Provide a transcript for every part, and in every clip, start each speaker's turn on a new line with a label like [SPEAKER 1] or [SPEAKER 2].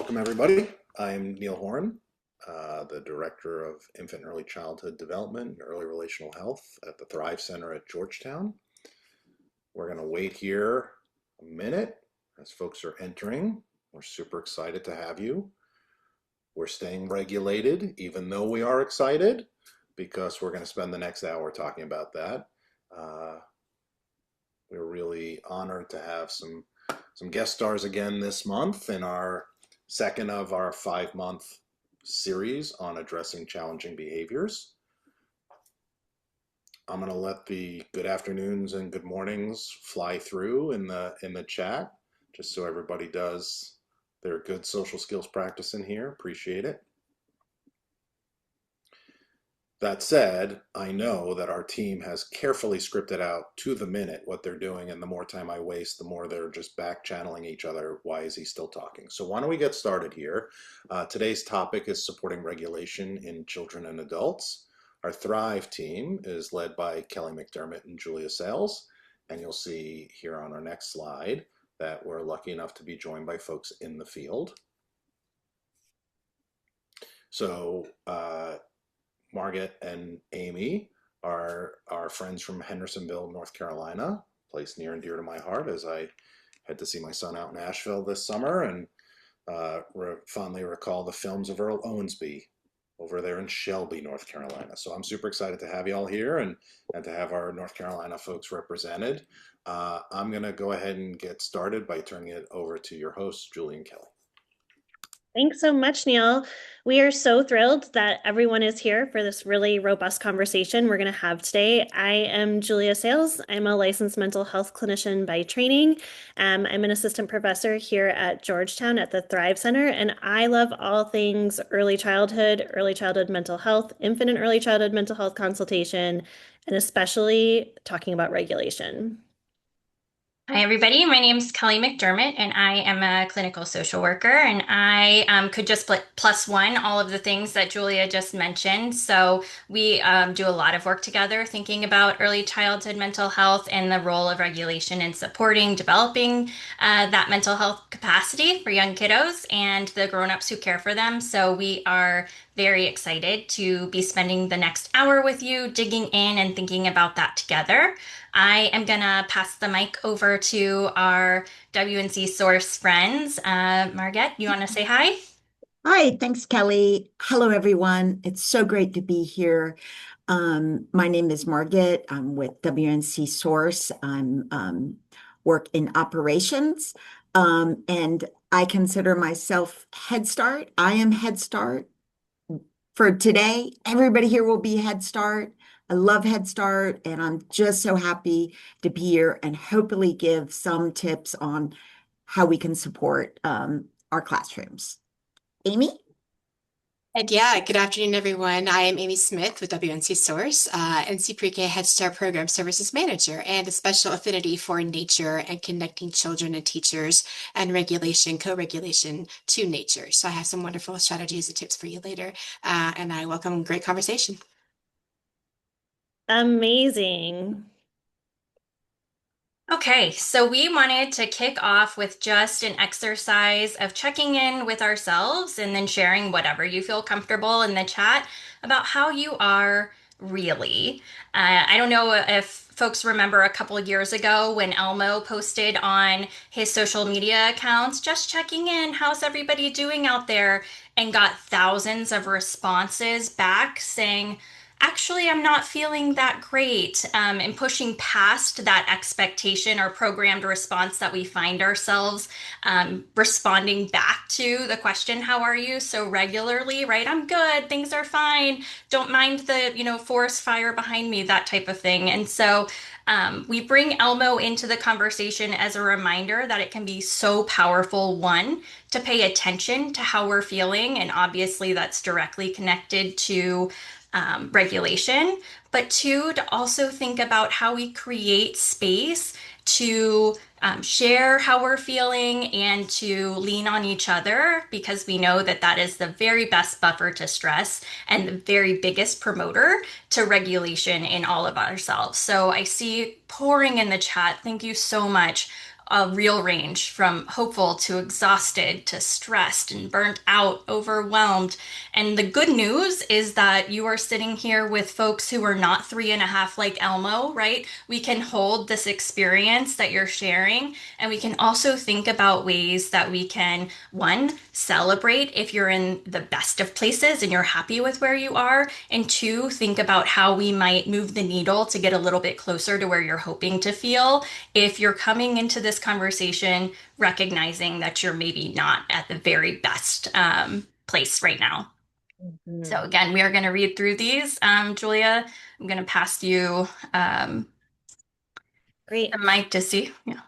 [SPEAKER 1] Welcome, everybody. I'm Neil Horan, the Director of Infant and Early Childhood Development and Early Relational Health at the Thrive Center at Georgetown. We're going to wait here a minute as folks are entering. We're super excited to have you. We're staying regulated, even though we are excited, because we're going to spend the next hour talking about that. We're really honored to have some guest stars again this month in our second of our 5-month series on addressing challenging behaviors. I'm going to let the good afternoons and good mornings fly through in the chat, just so everybody does their good social skills practice in here. Appreciate it. That said, I know that our team has carefully scripted out to the minute what they're doing, and the more time I waste, the more they're just back channeling each other. Why is he still talking? So why don't we get started here? Today's topic is supporting regulation in children and adults. Our Thrive team is led by Kelly McDermott and Julia Sales, and you'll see here on our next slide that we're lucky enough to be joined by folks in the field. So, Margaret and Amy are friends from Hendersonville, North Carolina, place near and dear to my heart, as I had to see my son out in Asheville this summer and fondly recall the films of Earl Owensby over there in Shelby, North Carolina. So I'm super excited to have you all here and to have our North Carolina folks represented. I'm going to go ahead and get started by turning it over to your host, Julian Kelly.
[SPEAKER 2] Thanks so much, Neil. We are so thrilled that everyone is here for this really robust conversation we're going to have today. I am Julia Sales. I'm a licensed mental health clinician by training. I'm an assistant professor here at Georgetown at the Thrive Center, and I love all things early childhood mental health, infant and early childhood mental health consultation, and especially talking about regulation.
[SPEAKER 3] Hi, everybody. My name is Kelly McDermott, and I am a clinical social worker. And I could just plus one all of the things that Julia just mentioned. So we do a lot of work together thinking about early childhood mental health and the role of regulation in supporting developing that mental health capacity for young kiddos and the grown-ups who care for them. So we are very excited to be spending the next hour with you, digging in and thinking about that together. I am going to pass the mic over to our WNC Source friends. Margaret, you want to say hi?
[SPEAKER 4] Hi, thanks, Kelly. Hello, everyone. It's so great to be here. My name is Margaret. I'm with WNC Source. I'm work in operations, and I consider myself Head Start. I am Head Start. For today, everybody here will be Head Start. I love Head Start, and I'm just so happy to be here and hopefully give some tips on how we can support our classrooms. Amy?
[SPEAKER 5] And yeah, good afternoon, everyone. I am Amy Smith with WNC Source, NC Pre-K Head Start Program Services Manager, and a special affinity for nature and connecting children and teachers and regulation, co-regulation to nature. So I have some wonderful strategies and tips for you later, and I welcome great conversation.
[SPEAKER 2] Amazing.
[SPEAKER 3] Okay, so we wanted to kick off with just an exercise of checking in with ourselves and then sharing whatever you feel comfortable in the chat about how you are really. I don't know if folks remember a couple years ago when Elmo posted on his social media accounts, just checking in, how's everybody doing out there, and got thousands of responses back saying, actually, I'm not feeling that great, and pushing past that expectation or programmed response that we find ourselves responding back to the question, how are you? So regularly, right? I'm good, things are fine, don't mind the, forest fire behind me, that type of thing. And so we bring Elmo into the conversation as a reminder that it can be so powerful, one, to pay attention to how we're feeling. And obviously that's directly connected to regulation, but two, to also think about how we create space to share how we're feeling and to lean on each other, because we know that that is the very best buffer to stress and the very biggest promoter to regulation in all of ourselves. So I see pouring in the chat. Thank you so much. a real range from hopeful to exhausted to stressed and burnt out, overwhelmed. And the good news is that you are sitting here with folks who are not 3.5 like Elmo, right? We can hold this experience that you're sharing, and we can also think about ways that we can, one, celebrate if you're in the best of places and you're happy with where you are, and two, think about how we might move the needle to get a little bit closer to where you're hoping to feel if you're coming into this conversation recognizing that you're maybe not at the very best place right now. So again, we are going to read through these. Julia, I'm going to pass you
[SPEAKER 2] Great.
[SPEAKER 3] the mic to see. Yeah.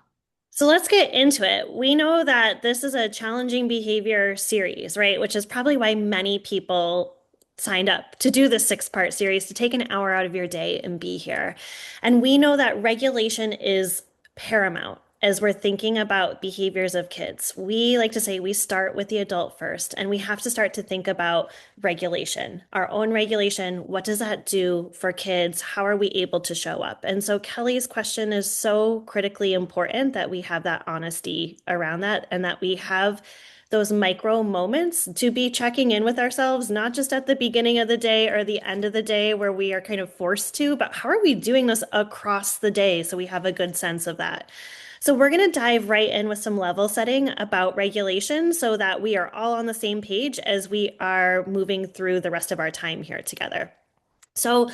[SPEAKER 2] So let's get into it. We know that this is a challenging behavior series, right? Which is probably why many people signed up to do this 6-part series, to take an hour out of your day and be here. And we know that regulation is paramount as we're thinking about behaviors of kids. We like to say we start with the adult first, and we have to start to think about regulation, our own regulation. What does that do for kids? How are we able to show up? And so Kelly's question is so critically important, that we have that honesty around that, and that we have those micro moments to be checking in with ourselves, not just at the beginning of the day or the end of the day where we are kind of forced to, but how are we doing this across the day so we have a good sense of that. So we're going to dive right in with some level setting about regulation so that we are all on the same page as we are moving through the rest of our time here together. So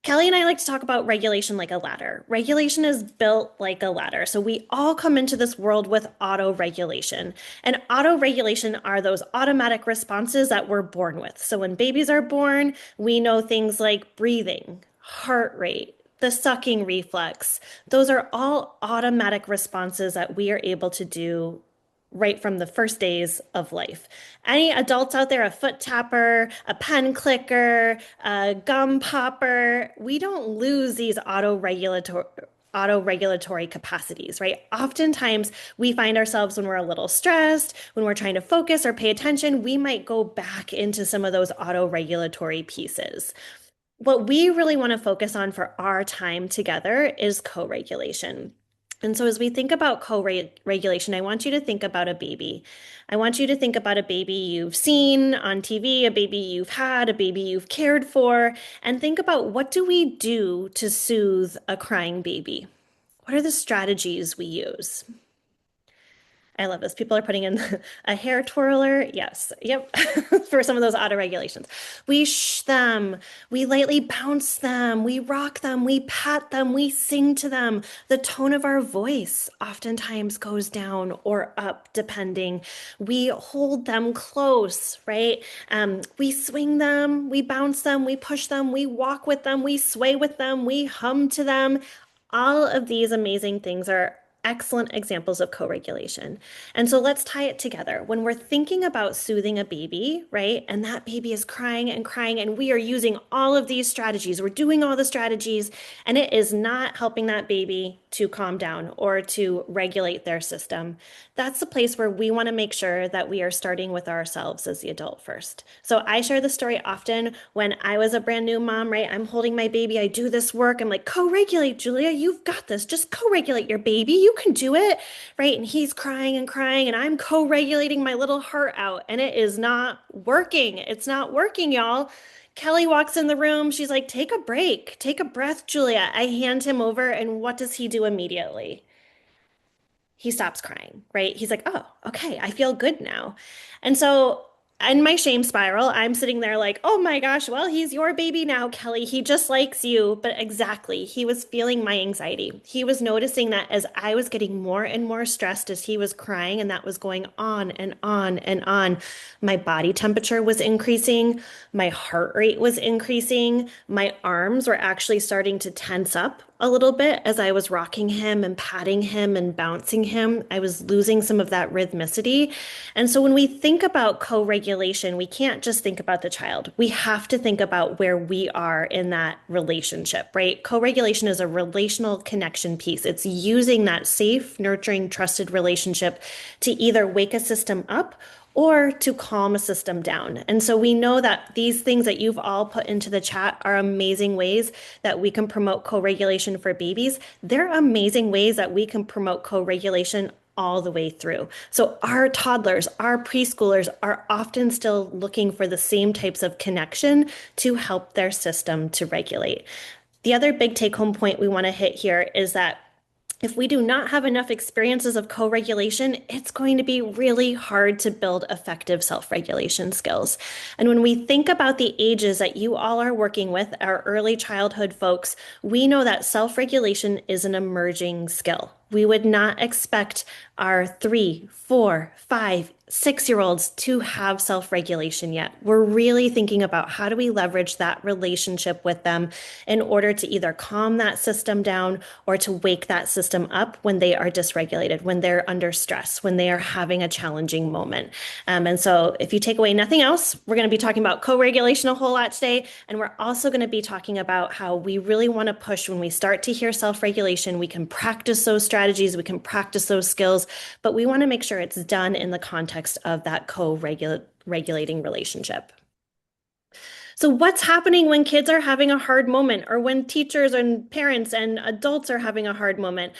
[SPEAKER 2] Kelly and I like to talk about regulation like a ladder. Regulation is built like a ladder. So we all come into this world with auto-regulation. And auto-regulation are those automatic responses that we're born with. So when babies are born, we know things like breathing, heart rate, the sucking reflex. Those are all automatic responses that we are able to do right from the first days of life. Any adults out there, a foot tapper, a pen clicker, a gum popper, we don't lose these auto-regulatory capacities, right? Oftentimes we find ourselves when we're a little stressed, when we're trying to focus or pay attention, we might go back into some of those auto-regulatory pieces. What we really want to focus on for our time together is co-regulation. And so as we think about co-regulation, I want you to think about a baby. I want you to think about a baby you've seen on TV, a baby you've had, a baby you've cared for, and think about, what do we do to soothe a crying baby? What are the strategies we use? I love this. People are putting in a hair twirler. Yes. Yep. For some of those auto regulations. We shh them. We lightly bounce them. We rock them. We pat them. We sing to them. The tone of our voice oftentimes goes down or up, depending. We hold them close, right? We swing them. We bounce them. We push them. We walk with them. We sway with them. We hum to them. All of these amazing things are excellent examples of co-regulation. And so let's tie it together. When we're thinking about soothing a baby, right, and that baby is crying and crying, and we are using all of these strategies, we're doing all the strategies, and it is not helping that baby to calm down or to regulate their system, that's the place where we want to make sure that we are starting with ourselves as the adult first. So I share the story often when I was a brand new mom, right? I'm holding my baby, I do this work, I'm like, co-regulate, Julia, you've got this. Just co-regulate your baby, you can do it, right? And he's crying and crying, and I'm co-regulating my little heart out, and it is not working. It's not working, y'all. Kelly walks in the room. She's like, take a break, take a breath, Julia. I hand him over, and what does he do immediately? He stops crying, right? He's like, oh, okay, I feel good now. And so in my shame spiral, I'm sitting there like, oh my gosh, well, he's your baby now, Kelly. He just likes you. But exactly, he was feeling my anxiety. He was noticing that as I was getting more and more stressed as he was crying, and that was going on and on and on. My body temperature was increasing. My heart rate was increasing. My arms were actually starting to tense up a little bit as I was rocking him and patting him and bouncing him. I was losing some of that rhythmicity. And so when we think about co-regulation, we can't just think about the child. We have to think about where we are in that relationship, right? Co-regulation is a relational connection piece. It's using that safe, nurturing, trusted relationship to either wake a system up or to calm a system down. And so we know that these things that you've all put into the chat are amazing ways that we can promote co-regulation for babies. They're amazing ways that we can promote co-regulation all the way through. So our toddlers, our preschoolers are often still looking for the same types of connection to help their system to regulate. The other big take home point we want to hit here is that if we do not have enough experiences of co-regulation, it's going to be really hard to build effective self-regulation skills. And when we think about the ages that you all are working with, our early childhood folks, we know that self-regulation is an emerging skill. We would not expect our 3, 4, 5, 6-year-olds to have self-regulation yet. We're really thinking about how do we leverage that relationship with them in order to either calm that system down or to wake that system up when they are dysregulated, when they're under stress, when they are having a challenging moment. And so if you take away nothing else, we're going to be talking about co-regulation a whole lot today. And we're also going to be talking about how we really want to push when we start to hear self-regulation, we can practice those strategies, we can practice those skills, but we want to make sure it's done in the context of that co-regulating relationship. So what's happening when kids are having a hard moment or when teachers and parents and adults are having a hard moment?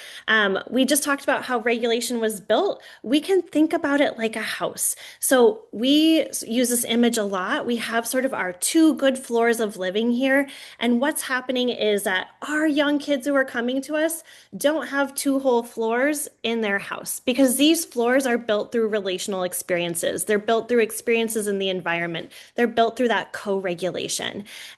[SPEAKER 2] We just talked about how regulation was built. We can think about it like a house. So we use this image a lot. We have sort of our 2 good floors of living here. And what's happening is that our young kids who are coming to us don't have 2 whole floors in their house because these floors are built through relational experiences. They're built through experiences in the environment. They're built through that co-regulation.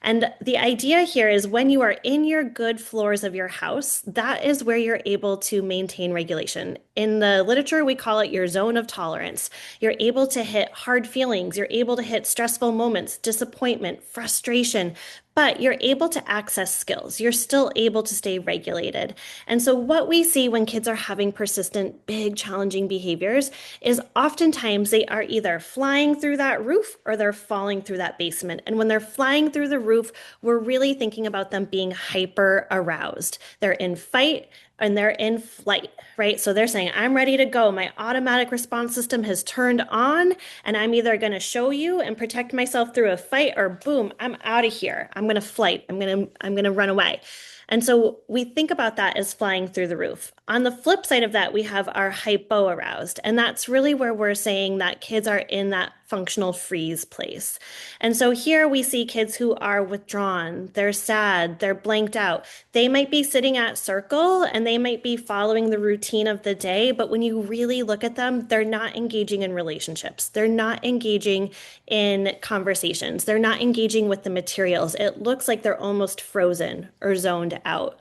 [SPEAKER 2] And the idea here is when you are in your good floors of your house, that is where you're able to maintain regulation. In the literature, we call it your zone of tolerance. You're able to hit hard feelings. You're able to hit stressful moments, disappointment, frustration, but you're able to access skills. You're still able to stay regulated. And so what we see when kids are having persistent, big, challenging behaviors is oftentimes they are either flying through that roof or they're falling through that basement. And when they're flying through the roof, we're really thinking about them being hyper aroused. They're in fight and they're in flight, right? So they're saying, I'm ready to go. My automatic response system has turned on, and I'm either going to show you and protect myself through a fight, or boom, I'm out of here. I'm going to flight. I'm going to run away. And so we think about that as flying through the roof. On the flip side of that, we have our hypo aroused. And that's really where we're saying that kids are in that functional freeze place. And so here we see kids who are withdrawn, they're sad, they're blanked out. They might be sitting at circle and they might be following the routine of the day, but when you really look at them, they're not engaging in relationships. They're not engaging in conversations. They're not engaging with the materials. It looks like they're almost frozen or zoned out.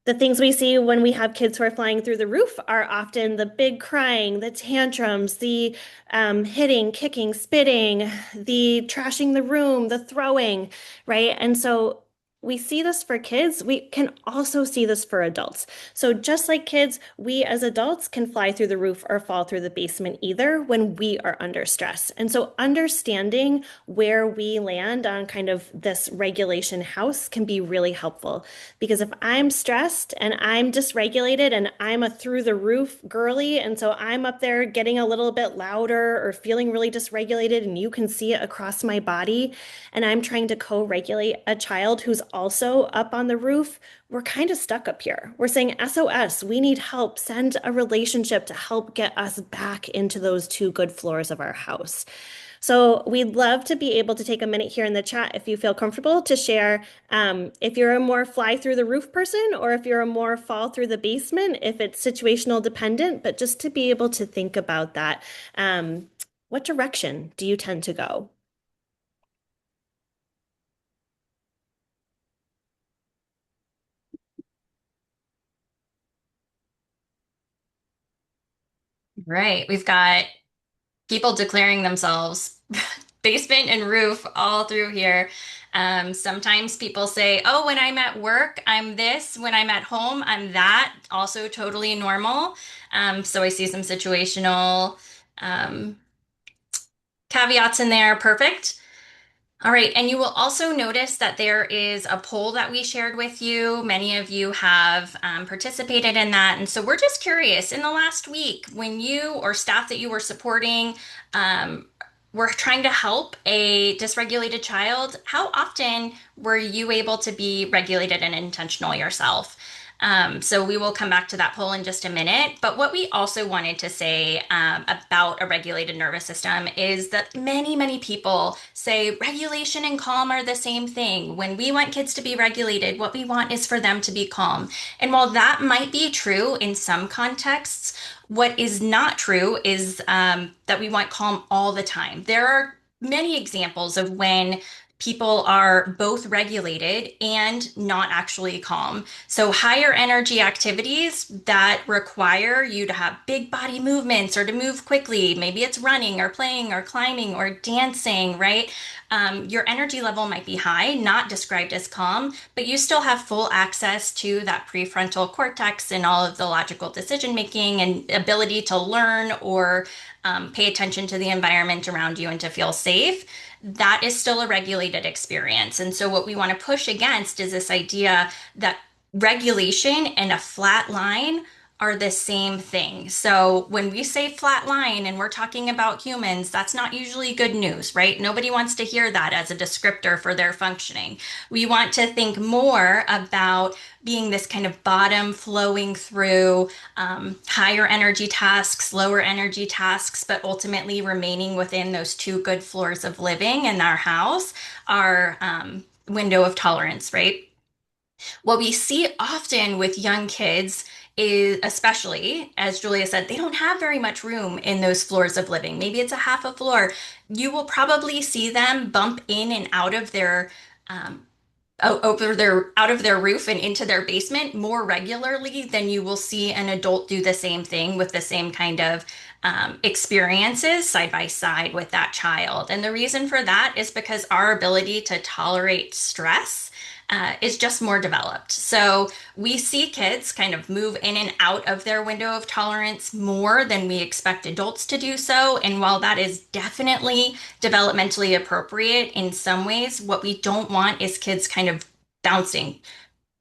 [SPEAKER 2] The things we see when we have kids who are flying through the roof are often the big crying, the tantrums, the hitting, kicking, spitting, the trashing the room, the throwing, right? And so we see this for kids. We can also see this for adults. So just like kids, we as adults can fly through the roof or fall through the basement either when we are under stress. And so understanding where we land on kind of this regulation house can be really helpful. Because if I'm stressed and I'm dysregulated and I'm a through the roof girly, and so I'm up there getting a little bit louder or feeling really dysregulated, and you can see it across my body, and I'm trying to co-regulate a child who's also up on the roof, we're kind of stuck up here. We're saying, SOS, we need help. Send a relationship to help get us back into those 2 good floors of our house. So we'd love to be able to take a minute here in the chat if you feel comfortable to share if you're a more fly through the roof person or if you're a more fall through the basement, if it's situational dependent, but just to be able to think about that. What direction do you tend to go?
[SPEAKER 3] Right. We've got people declaring themselves basement and roof all through here. Sometimes people say, oh, when I'm at work, I'm this. When I'm at home, I'm that. Also totally normal. So I see some situational um, caveats in there. Perfect. All right, and you will also notice that there is a poll that we shared with you. Many of you have participated in that. And so we're just curious, in the last week, when you or staff that you were supporting were trying to help a dysregulated child, how often were you able to be regulated and intentional yourself? So we will come back to that poll in just a minute. But what we also wanted to say about a regulated nervous system is that many, many people say regulation and calm are the same thing. When we want kids to be regulated, what we want is for them to be calm. And while that might be true in some contexts, what is not true is that we want calm all the time. There are many examples of when people are both regulated and not actually calm. So, higher energy activities that require you to have big body movements or to move quickly, maybe it's running or playing or climbing or dancing, right? Your energy level might be high, not described as calm, but you still have full access to that prefrontal cortex and all of the logical decision making and ability to learn or pay attention to the environment around you and to feel safe. That is still a regulated experience. And so, what we want to push against is this idea that regulation and a flat line are the same thing. So when we say flat line and we're talking about humans, that's not usually good news, right? Nobody wants to hear that as a descriptor for their functioning. We want to think more about being this kind of bottom flowing through higher energy tasks, lower energy tasks, but ultimately remaining within those two good floors of living in our house, our window of tolerance, right? What we see often with young kids is, especially as Julia said, they don't have very much room in those floors of living. Maybe it's a half a floor. You will probably see them bump in and out of their over their out of their roof and into their basement more regularly than you will see an adult do the same thing with the same kind of experiences side by side with that child. And the reason for that is because our ability to tolerate stress is just more developed. So we see kids kind of move in and out of their window of tolerance more than we expect adults to do so. And while that is definitely developmentally appropriate in some ways, what we don't want is kids kind of bouncing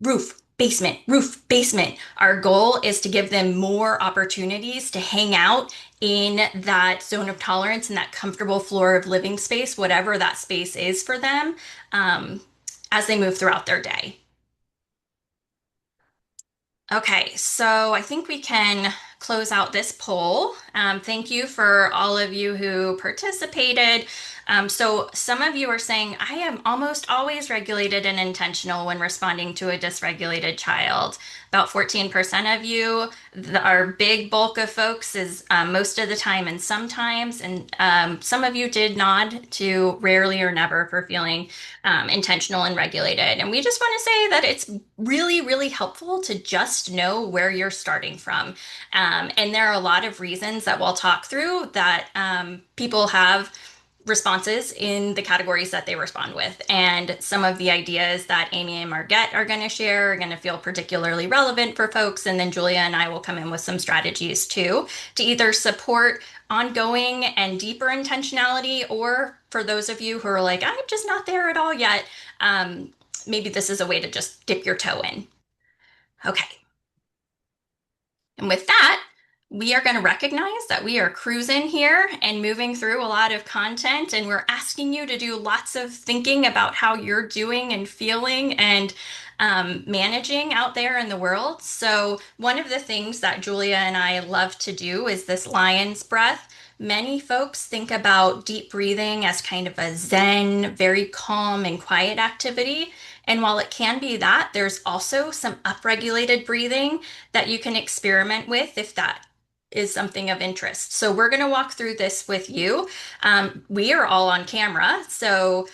[SPEAKER 3] roof, basement, roof, basement. Our goal is to give them more opportunities to hang out in that zone of tolerance and that comfortable floor of living space, whatever that space is for them, as they move throughout their day. Okay, so I think we can close out this poll. Thank you for all of you who participated. So some of you are saying, I am almost always regulated and intentional when responding to a dysregulated child. About 14% of you, our big bulk of folks is most of the time and sometimes, and some of you did nod to rarely or never for feeling intentional and regulated. And we just want to say that it's really, really helpful to just know where you're starting from. And there are a lot of reasons that we'll talk through that people have responses in the categories that they respond with. And some of the ideas that Amy and Margette are going to share are going to feel particularly relevant for folks. And then Julia and I will come in with some strategies too to either support ongoing and deeper intentionality, or for those of you who are like, I'm just not there at all yet, maybe this is a way to just dip your toe in. Okay. And with that, we are going to recognize that we are cruising here and moving through a lot of content, and we're asking you to do lots of thinking about how you're doing and feeling and managing out there in the world. So one of the things that Julia and I love to do is this lion's breath. Many folks think about deep breathing as kind of a Zen, very calm and quiet activity. And while it can be that, there's also some upregulated breathing that you can experiment with if that is something of interest. So we're going to walk through this with you. We are all on camera, so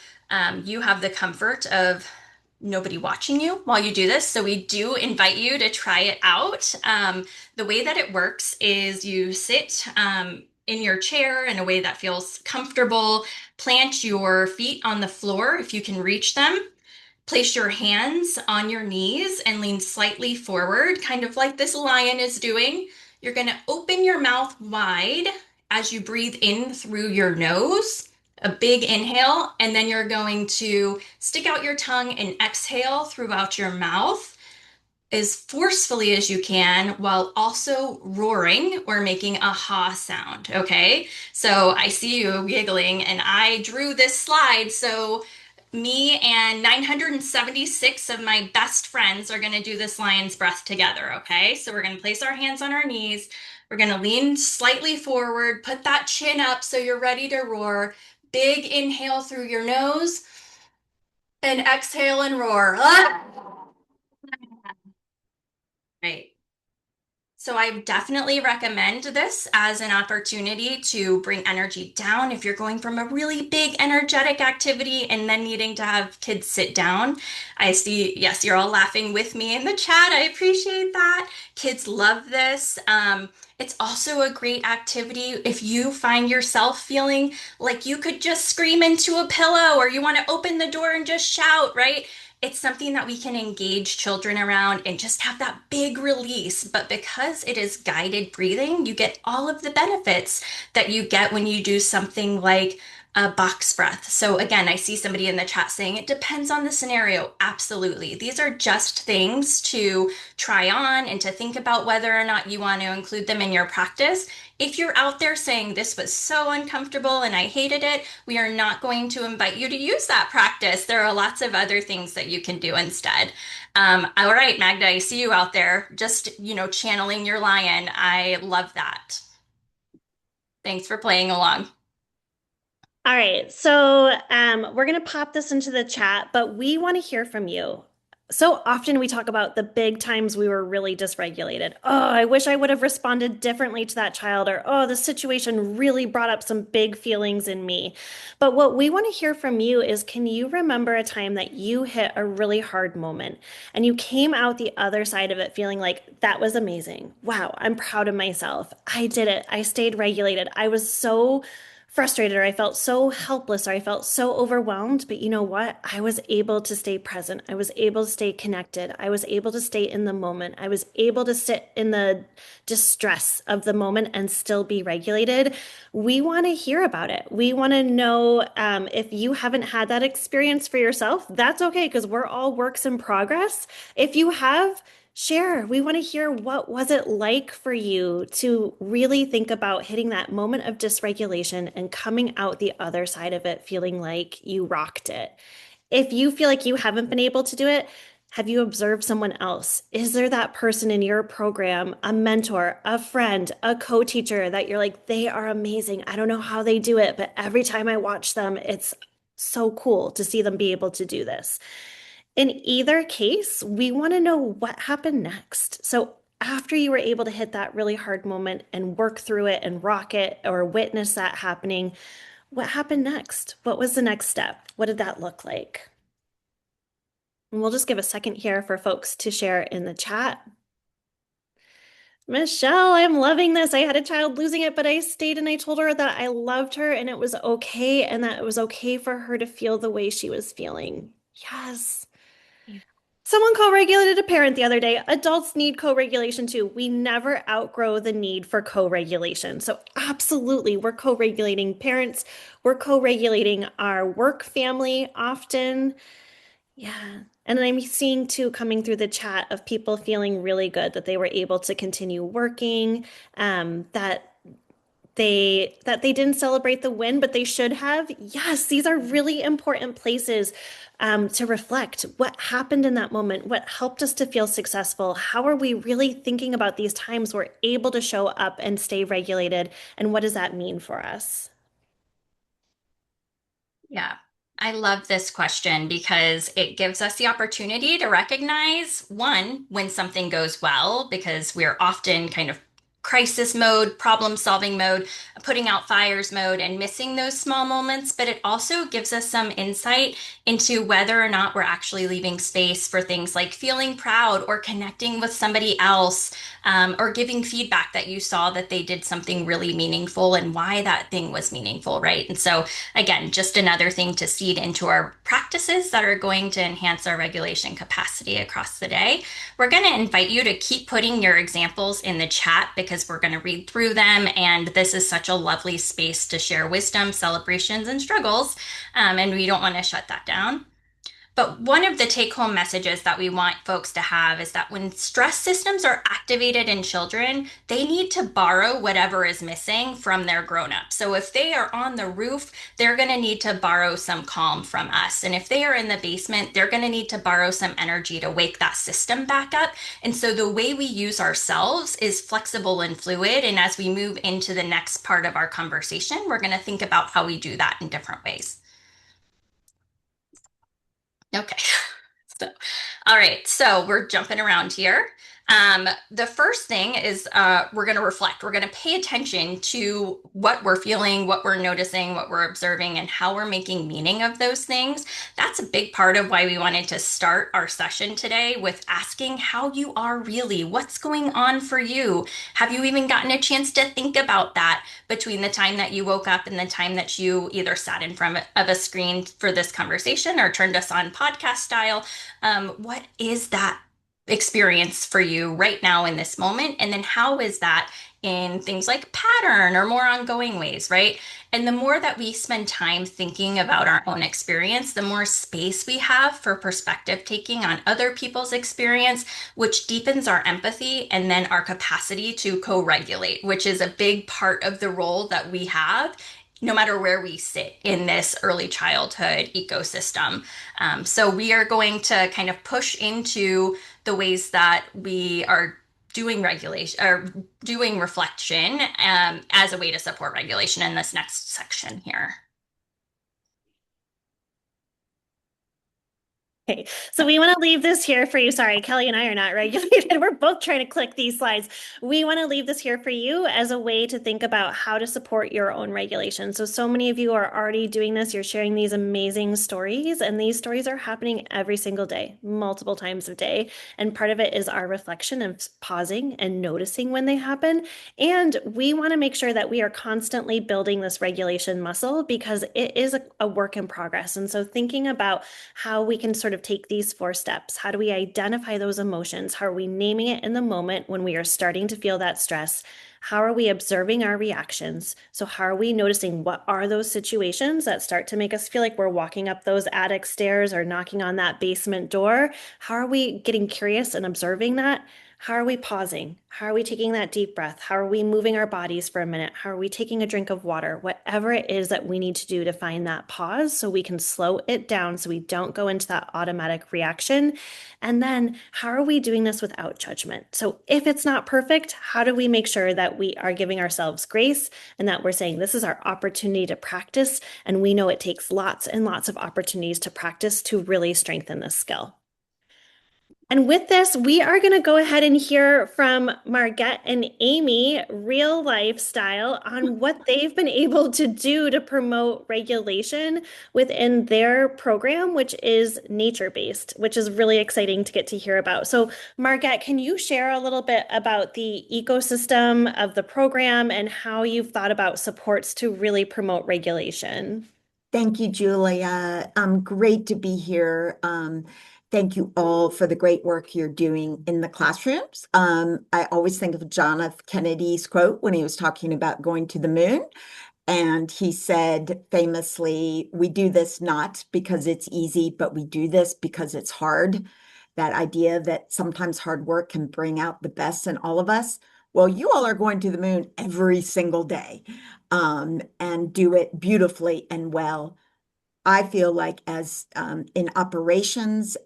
[SPEAKER 3] you have the comfort of nobody watching you while you do this. So we do invite you to try it out. The way that it works is you sit in your chair in a way that feels comfortable. Plant your feet on the floor if you can reach them. Place your hands on your knees and lean slightly forward, kind of like this lion is doing. You're going to open your mouth wide as you breathe in through your nose. a big inhale, and then you're going to stick out your tongue and exhale throughout your mouth as forcefully as you can while also roaring or making a ha sound. Okay. So I see you giggling, and I drew this slide. So me and 976 of my best friends are going to do this lion's breath together. Okay. So we're going to place our hands on our knees. We're going to lean slightly forward, put that chin up so you're ready to roar. Big inhale through your nose and exhale and roar. Right. So I definitely recommend this as an opportunity to bring energy down if you're going from a really big energetic activity and then needing to have kids sit down. I see, yes, you're all laughing with me in the chat. I appreciate that. Kids love this. It's also a great activity if you find yourself feeling like you could just scream into a pillow or you want to open the door and just shout, right? It's something that we can engage children around and just have that big release. But because it is guided breathing, you get all of the benefits that you get when you do something like a box breath. So again, I see somebody in the chat saying it depends on the scenario. Absolutely. These are just things to try on and to think about whether or not you want to include them in your practice. If you're out there saying this was so uncomfortable and I hated it, we are not going to invite you to use that practice. There are lots of other things that you can do instead. All right, Magda, I see you out there just, channeling your lion. I love that. Thanks for playing along.
[SPEAKER 2] All right, so we're going to pop this into the chat, but we want to hear from you. So often we talk about the big times we were really dysregulated. Oh, I wish I would have responded differently to that child, or oh, the situation really brought up some big feelings in me. But what we want to hear from you is, can you remember a time that you hit a really hard moment and you came out the other side of it feeling like that was amazing? Wow, I'm proud of myself. I did it. I stayed regulated. I was so frustrated, or I felt so helpless, or I felt so overwhelmed. But you know what? I was able to stay present. I was able to stay connected. I was able to stay in the moment. I was able to sit in the distress of the moment and still be regulated. We want to hear about it. We want to know if you haven't had that experience for yourself, that's okay, because we're all works in progress. If you have, share. We want to hear, what was it like for you to really think about hitting that moment of dysregulation and coming out the other side of it feeling like you rocked it. If you feel like you haven't been able to do it, have you observed someone else? Is there that person in your program, a mentor, a friend, a co-teacher that you're like, they are amazing. I don't know how they do it, but every time I watch them, it's so cool to see them be able to do this. In either case, we want to know what happened next. So after you were able to hit that really hard moment and work through it and rock it or witness that happening, what happened next? What was the next step? What did that look like? And we'll just give a second here for folks to share in the chat. Michelle, I'm loving this. I had a child losing it, but I stayed and I told her that I loved her and it was okay, and that it was okay for her to feel the way she was feeling. Yes. Someone co-regulated a parent the other day. Adults need co-regulation too. We never outgrow the need for co-regulation. So absolutely, we're co-regulating parents. We're co-regulating our work family often. Yeah. And I'm seeing too, coming through the chat, of people feeling really good that they were able to continue working, that they didn't celebrate the win, but they should have. Yes, these are really important places to reflect what happened in that moment, what helped us to feel successful. How are we really thinking about these times we're able to show up and stay regulated, and what does that mean for us?
[SPEAKER 3] Yeah, I love this question because it gives us the opportunity to recognize, one, when something goes well, because we're often kind of crisis mode, problem solving mode, putting out fires mode, and missing those small moments. But it also gives us some insight into whether or not we're actually leaving space for things like feeling proud or connecting with somebody else, or giving feedback that you saw that they did something really meaningful and why that thing was meaningful, right? And so, again, just another thing to seed into our practices that are going to enhance our regulation capacity across the day. We're going to invite you to keep putting your examples in the chat, because because we're going to read through them. And this is such a lovely space to share wisdom, celebrations, and struggles. And we don't want to shut that down. But one of the take home messages that we want folks to have is that when stress systems are activated in children, they need to borrow whatever is missing from their grown ups. So if they are on the roof, they're going to need to borrow some calm from us. And if they are in the basement, they're going to need to borrow some energy to wake that system back up. And so the way we use ourselves is flexible and fluid. And as we move into the next part of our conversation, we're going to think about how we do that in different ways. Okay. So, all right. So we're jumping around here. The first thing is we're going to reflect. We're going to pay attention to what we're feeling, what we're noticing, what we're observing, and how we're making meaning of those things. That's a big part of why we wanted to start our session today with asking how you are really. What's going on for you? Have you even gotten a chance to think about that between the time that you woke up and the time that you either sat in front of a screen for this conversation or turned us on podcast style? What is that experience for you right now in this moment? And then how is that in things like pattern or more ongoing ways, right? And the more that we spend time thinking about our own experience, the more space we have for perspective taking on other people's experience, which deepens our empathy and then our capacity to co-regulate, which is a big part of the role that we have no matter where we sit in this early childhood ecosystem. So we are going to kind of push into the ways that we are doing regulation or doing reflection as a way to support regulation in this next section here.
[SPEAKER 2] Okay, so we want to leave this here for you. Sorry, Kelly and I are not regulated. We're both trying to click these slides. We want to leave this here for you as a way to think about how to support your own regulation. So many of you are already doing this. You're sharing these amazing stories, and these stories are happening every single day, multiple times a day. And part of it is our reflection of pausing and noticing when they happen. And we want to make sure that we are constantly building this regulation muscle because it is a work in progress. And so thinking about how we can sort of take these 4 steps. How do we identify those emotions? How are we naming it in the moment when we are starting to feel that stress? How are we observing our reactions? So how are we noticing what are those situations that start to make us feel like we're walking up those attic stairs or knocking on that basement door? How are we getting curious and observing that? How are we pausing? How are we taking that deep breath? How are we moving our bodies for a minute? How are we taking a drink of water? Whatever it is that we need to do to find that pause so we can slow it down so we don't go into that automatic reaction. And then how are we doing this without judgment? So if it's not perfect, how do we make sure that we are giving ourselves grace and that we're saying this is our opportunity to practice? And we know it takes lots and lots of opportunities to practice to really strengthen this skill. And with this, we are going to go ahead and hear from Margette and Amy, real life style, on what they've been able to do to promote regulation within their program, which is nature-based, which is really exciting to get to hear about. So Margette, can you share a little bit about the ecosystem of the program and how you've thought about supports to really promote regulation?
[SPEAKER 4] Thank you, Julia. Great to be here. Thank you all for the great work you're doing in the classrooms. I always think of John F. Kennedy's quote when he was talking about going to the moon. And he said famously, we do this not because it's easy, but we do this because it's hard. That idea that sometimes hard work can bring out the best in all of us. Well, you all are going to the moon every single day and do it beautifully and well. I feel like as in operations,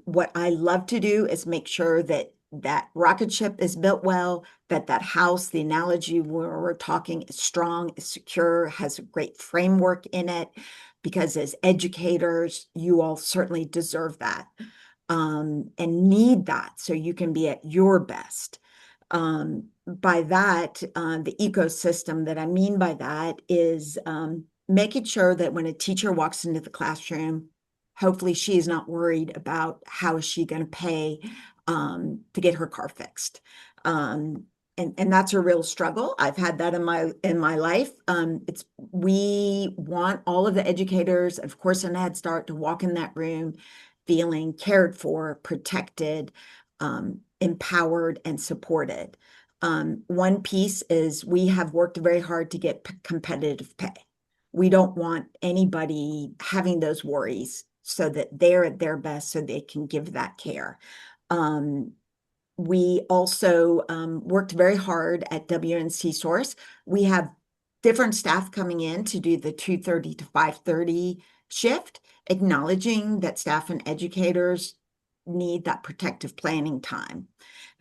[SPEAKER 4] what I love to do is make sure that that rocket ship is built well, that that house, the analogy where we're talking, is strong, is secure, has a great framework in it, because as educators, you all certainly deserve that and need that so you can be at your best. By that, the ecosystem that I mean by that is making sure that when a teacher walks into the classroom, hopefully she is not worried about how is she going to pay to get her car fixed. And that's a real struggle. I've had that in my life. We want all of the educators, of course, in Head Start, to walk in that room feeling cared for, protected, empowered, and supported. One piece is we have worked very hard to get competitive pay. We don't want anybody having those worries so that they're at their best so they can give that care. We also worked very hard at WNC Source. We have different staff coming in to do the 2:30 to 5:30 shift, acknowledging that staff and educators need that protective planning time,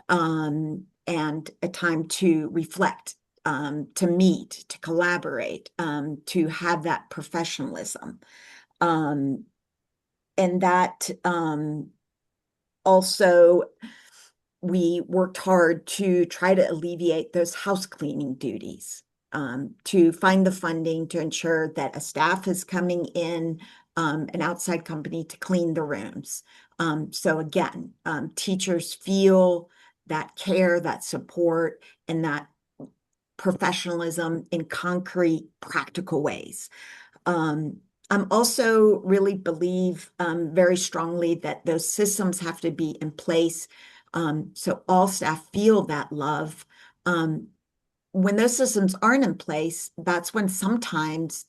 [SPEAKER 4] and a time to reflect, to meet, to collaborate, to have that professionalism. And that also, we worked hard to try to alleviate those house cleaning duties, to find the funding to ensure that a staff is coming in, an outside company to clean the rooms. So again, teachers feel that care, that support, and that professionalism in concrete, practical ways. I'm also really believe very strongly that those systems have to be in place, so all staff feel that love. When those systems aren't in place, that's when sometimes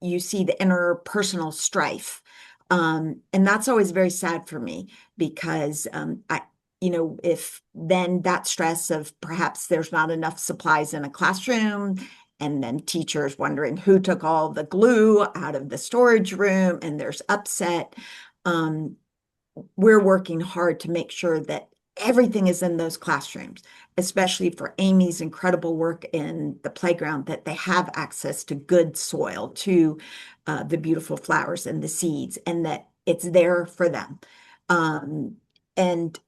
[SPEAKER 4] you see the interpersonal strife. And that's always very sad for me because if then that stress of perhaps there's not enough supplies in a classroom, and then teachers wondering who took all the glue out of the storage room, and there's upset. We're working hard to make sure that everything is in those classrooms, especially for Amy's incredible work in the playground, that they have access to good soil, to the beautiful flowers and the seeds, and that it's there for them. And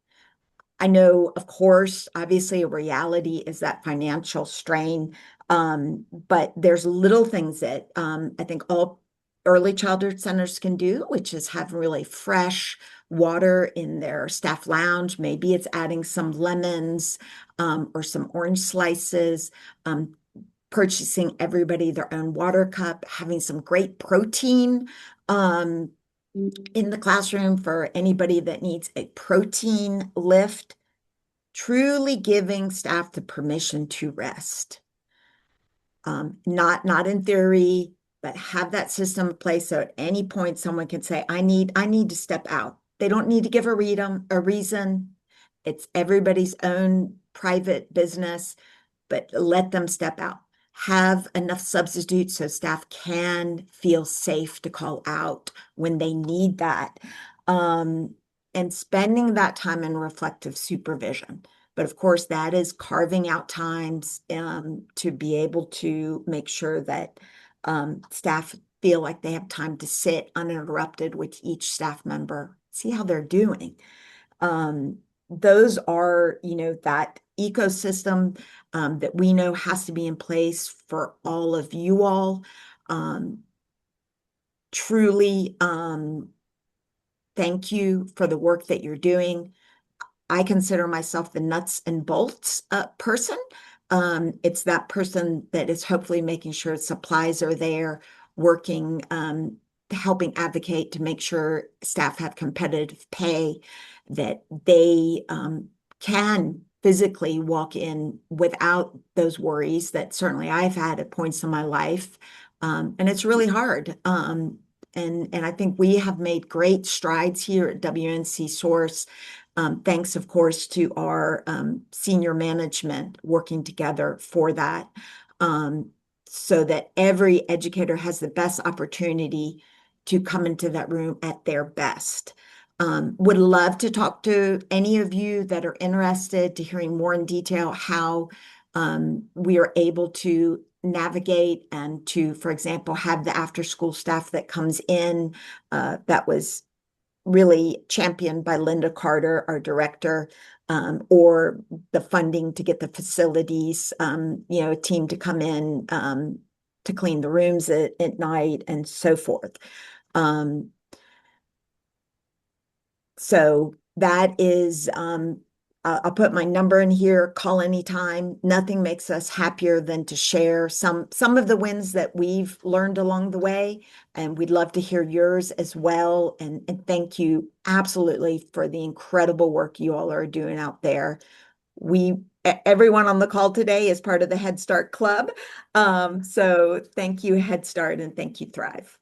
[SPEAKER 4] I know, of course, obviously a reality is that financial strain, but there's little things that I think all early childhood centers can do, which is have really fresh water in their staff lounge. Maybe it's adding some lemons or some orange slices, purchasing everybody their own water cup, having some great protein in the classroom for anybody that needs a protein lift, truly giving staff the permission to rest. Not in theory, but have that system in place so at any point someone can say, I need to step out. They don't need to give a reason. It's everybody's own private business, but let them step out. Have enough substitutes so staff can feel safe to call out when they need that. And spending that time in reflective supervision. But of course, that is carving out times to be able to make sure that staff feel like they have time to sit uninterrupted with each staff member, see how they're doing. Those are, that ecosystem that we know has to be in place for all of you all. Truly, thank you for the work that you're doing. I consider myself the nuts and bolts person. It's that person that is hopefully making sure supplies are there, working, helping advocate to make sure staff have competitive pay, that they can physically walk in without those worries that certainly I've had at points in my life. And it's really hard. And I think we have made great strides here at WNC Source. Thanks, of course, to our senior management working together for that, so that every educator has the best opportunity to come into that room at their best. Would love to talk to any of you that are interested to hearing more in detail how we are able to navigate and to, for example, have the after-school staff that comes in. That was really championed by Linda Carter, our director, or the funding to get the facilities, a team to come in to clean the rooms at night and so forth. So that is, I'll put my number in here, call anytime. Nothing makes us happier than to share some of the wins that we've learned along the way. And we'd love to hear yours as well. And thank you absolutely for the incredible work you all are doing out there. We everyone on the call today is part of the Head Start Club. So thank you, Head Start, and thank you, Thrive.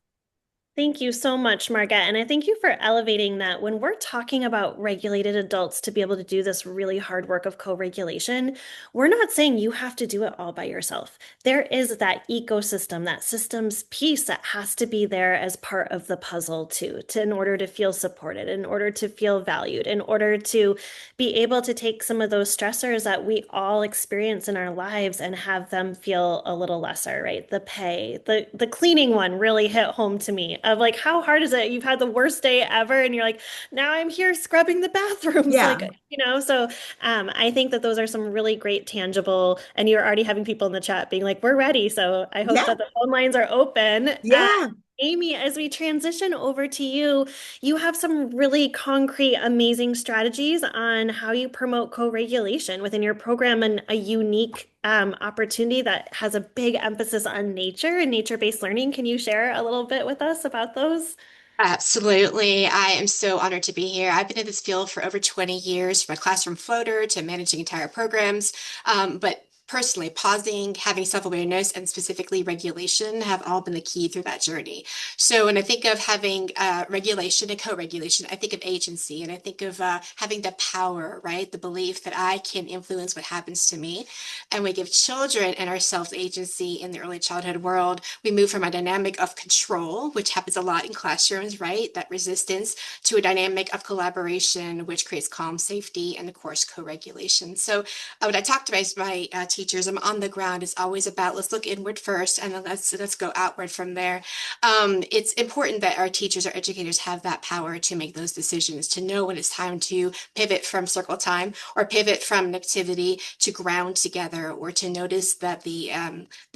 [SPEAKER 2] Thank you so much, Margaret. And I thank you for elevating that. When we're talking about regulated adults to be able to do this really hard work of co-regulation, we're not saying you have to do it all by yourself. There is that ecosystem, that systems piece that has to be there as part of the puzzle too, in order to feel supported, in order to feel valued, in order to be able to take some of those stressors that we all experience in our lives and have them feel a little lesser, right? The pay, the cleaning one really hit home to me of like, how hard is it? You've had the worst day ever, and you're like, now I'm here scrubbing the bathrooms.
[SPEAKER 4] Yeah.
[SPEAKER 2] Like, so I think that those are some really great tangible, and you're already having people in the chat being like, we're ready. So I hope
[SPEAKER 4] Yeah.
[SPEAKER 2] that the phone lines are open.
[SPEAKER 4] Yeah.
[SPEAKER 2] Amy, as we transition over to you, you have some really concrete, amazing strategies on how you promote co-regulation within your program, and a unique opportunity that has a big emphasis on nature and nature-based learning. Can you share a little bit with us about those?
[SPEAKER 5] Absolutely. I am so honored to be here. I've been in this field for over 20 years, from a classroom floater to managing entire programs. But personally, pausing, having self-awareness, and specifically regulation have all been the key through that journey. So when I think of having regulation and co-regulation, I think of agency, and I think of having the power, right? The belief that I can influence what happens to me. And we give children and ourselves agency in the early childhood world. We move from a dynamic of control, which happens a lot in classrooms, right? That resistance, to a dynamic of collaboration, which creates calm, safety, and of course, co-regulation. So when I talk to my teachers, I'm on the ground. It's always about, let's look inward first, and then let's go outward from there. It's important that our teachers, our educators, have that power to make those decisions, to know when it's time to pivot from circle time, or pivot from an activity to ground together, or to notice that the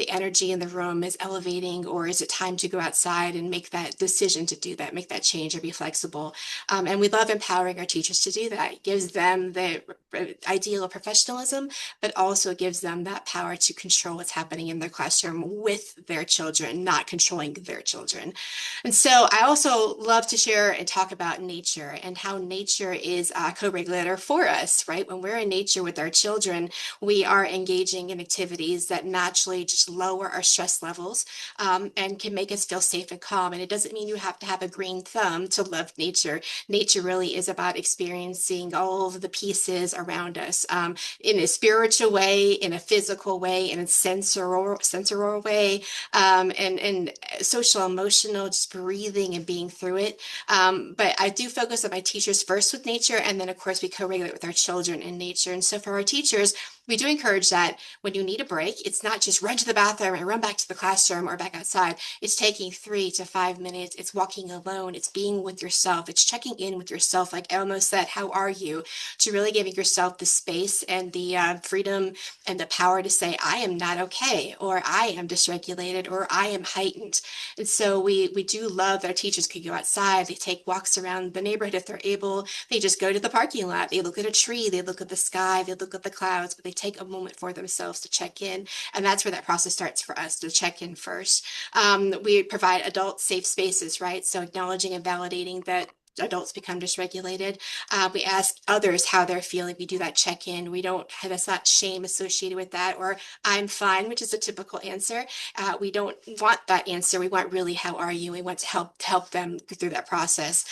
[SPEAKER 5] energy in the room is elevating, or is it time to go outside and make that decision to do that, make that change, or be flexible. And we love empowering our teachers to do that. It gives them the ideal of professionalism, but also gives them that power to control what's happening in their classroom with their children, not controlling their children. And so I also love to share and talk about nature, and how nature is a co-regulator for us, right? When we're in nature with our children, we are engaging in activities that naturally just lower our stress levels, and can make us feel safe and calm. And it doesn't mean you have to have a green thumb to love nature. Nature really is about experiencing all of the pieces around us, in a spiritual way, in a physical way, in a sensorial way, and social, emotional, just breathing and being through it. But I do focus on my teachers first with nature, and then of course we co-regulate with our children in nature. And so for our teachers, we do encourage that when you need a break, it's not just run to the bathroom and run back to the classroom or back outside. It's taking 3 to 5 minutes. It's walking alone. It's being with yourself. It's checking in with yourself. Like Elmo said, how are you? To really giving yourself the space and the freedom and the power to say, I am not okay, or I am dysregulated, or I am heightened. And so we do love that our teachers can go outside. They take walks around the neighborhood if they're able. They just go to the parking lot. They look at a tree. They look at the sky. They look at the clouds, but they take a moment for themselves to check in. And that's where that process starts for us, to check in first. We provide adult safe spaces, right? So acknowledging and validating that adults become dysregulated. We ask others how they're feeling. We do that check-in. We don't have, that's not shame associated with that, or I'm fine, which is a typical answer. We don't want that answer. We want really, how are you? We want to help them go through that process.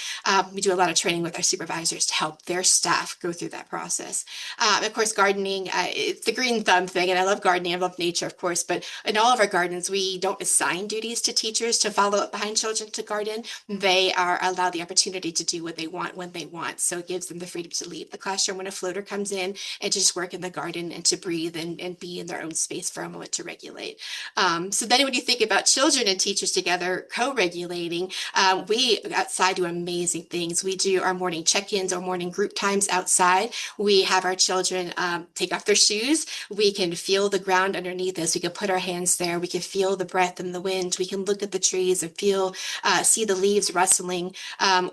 [SPEAKER 5] We do a lot of training with our supervisors to help their staff go through that process. Of course, gardening, it's the green thumb thing, and I love gardening. I love nature, of course, but in all of our gardens, we don't assign duties to teachers to follow up behind children to garden. They are allowed the opportunity to do what they want when they want. So it gives them the freedom to leave the classroom when a floater comes in, and to just work in the garden, and to breathe and be in their own space for a moment to regulate. So then when you think about children and teachers together co-regulating, we outside do amazing things. We do our morning check-ins or morning group times outside. We have our children take off their shoes. We can feel the ground underneath us. We can put our hands there. We can feel the breath and the wind. We can look at the trees and feel, see the leaves rustling.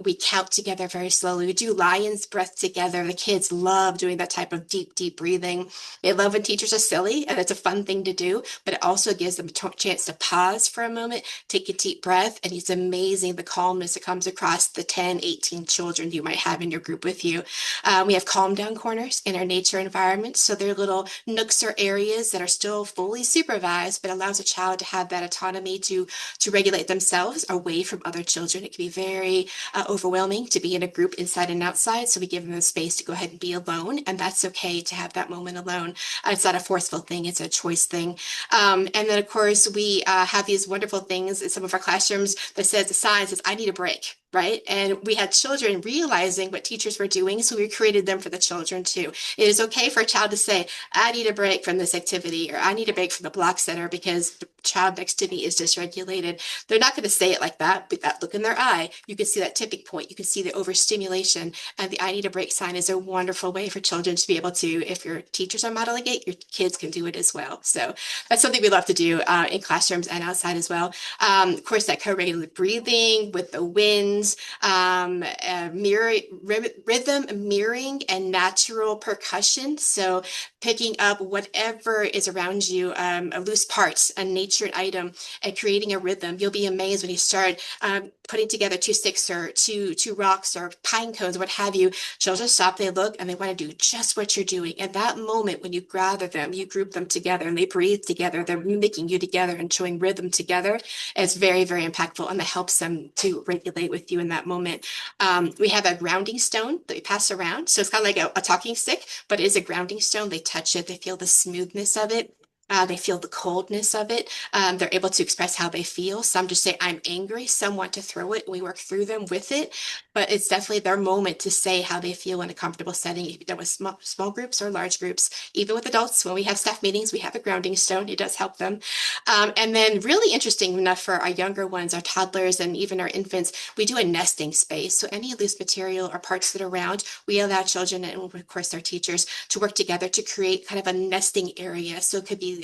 [SPEAKER 5] We count together very slowly. We do lion's breath together. The kids love doing that type of deep, deep breathing. They love when teachers are silly, and it's a fun thing to do, but it also gives them a chance to pause for a moment, take a deep breath, and it's amazing the calmness that comes across the 10, 18 children you might have in your group with you. We have calm down corners in our nature environment, so they're little nooks or areas that are still fully supervised, but allows a child to have that autonomy to regulate themselves away from other children. It can be very overwhelming to be in a group inside and outside, so we give them the space to go ahead and be alone, and that's okay to have that moment alone. It's not a forceful thing, it's a choice thing. And then, of course, we have these wonderful things in some of our classrooms that says the sign says, I need a break. Right. And we had children realizing what teachers were doing. So we created them for the children too. It is okay for a child to say, I need a break from this activity, or I need a break from the block center because the child next to me is dysregulated. They're not going to say it like that, but that look in their eye, you can see that tipping point. You can see the overstimulation, and the I need a break sign is a wonderful way for children to be able to, if your teachers are modeling it, your kids can do it as well. So that's something we love to do in classrooms and outside as well. Of course, that co-regulated breathing with the winds, rhythm, mirroring, and natural percussion. So picking up whatever is around you, a loose part, a nature item, and creating a rhythm. You'll be amazed when you start putting together two sticks or two rocks or pine cones, what have you. Children stop, they look, and they want to do just what you're doing. At that moment, when you gather them, you group them together, and they breathe together, they're mimicking you together and showing rhythm together. It's very, very impactful, and that helps them to regulate with you in that moment. We have a grounding stone that we pass around. So it's kind of like a talking stick, but it is a grounding stone. They touch it, they feel the smoothness of it. They feel the coldness of it. They're able to express how they feel. Some just say, I'm angry. Some want to throw it. We work through them with it. But it's definitely their moment to say how they feel in a comfortable setting. If you've done with small groups or large groups, even with adults, when we have staff meetings, we have a grounding stone. It does help them. And then really interesting enough for our younger ones, our toddlers, and even our infants, we do a nesting space. So any loose material or parts that are around, we allow children and of course our teachers to work together to create kind of a nesting area. So it could be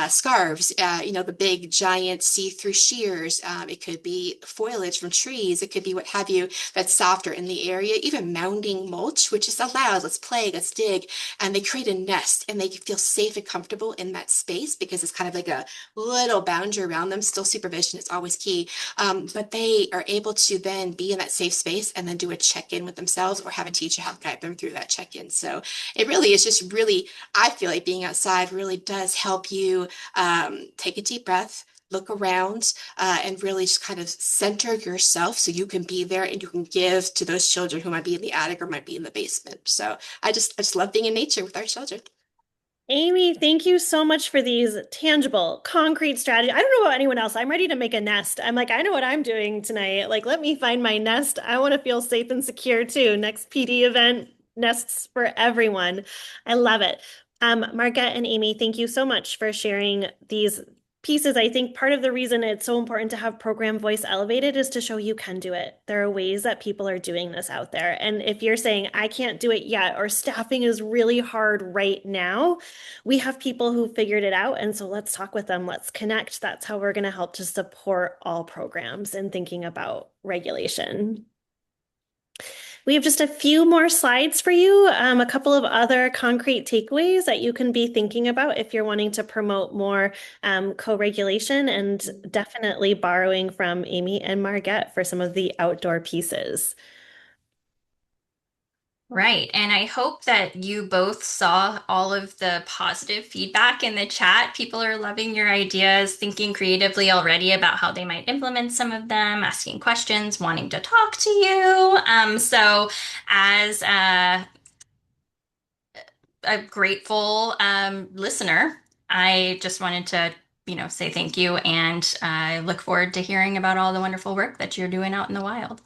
[SPEAKER 5] scarves, the big giant see-through shears. It could be foliage from trees. It could be what have you that's softer in the area, even mounding mulch, which is allowed. Let's play, let's dig. And they create a nest, and they feel safe and comfortable in that space because it's kind of like a little boundary around them. Still supervision is always key. But they are able to then be in that safe space and then do a check-in with themselves or have a teacher help guide them through that check-in. So it really is just really, I feel like being outside really does help you take a deep breath, look around, and really just kind of center yourself so you can be there and you can give to those children who might be in the attic or might be in the basement. So I just love being in nature with our children.
[SPEAKER 2] Amy, thank you so much for these tangible, concrete strategies. I don't know about anyone else. I'm ready to make a nest. I'm like, I know what I'm doing tonight. Like, let me find my nest. I want to feel safe and secure too. Next PD event, nests for everyone. I love it. Margaret and Amy, thank you so much for sharing these pieces. I think part of the reason it's so important to have Program Voice Elevated is to show you can do it. There are ways that people are doing this out there. And if you're saying, I can't do it yet, or staffing is really hard right now, we have people who figured it out. And so let's talk with them. Let's connect. That's how we're going to help to support all programs in thinking about regulation. We have just a few more slides for you, a couple of other concrete takeaways that you can be thinking about if you're wanting to promote more co-regulation, and definitely borrowing from Amy and Margaret for some of the outdoor pieces.
[SPEAKER 3] Right. And I hope that you both saw all of the positive feedback in the chat. People are loving your ideas, thinking creatively already about how they might implement some of them, asking questions, wanting to talk to you. So as a grateful listener, I just wanted to say thank you, and I look forward to hearing about all the wonderful work that you're doing out in the wild.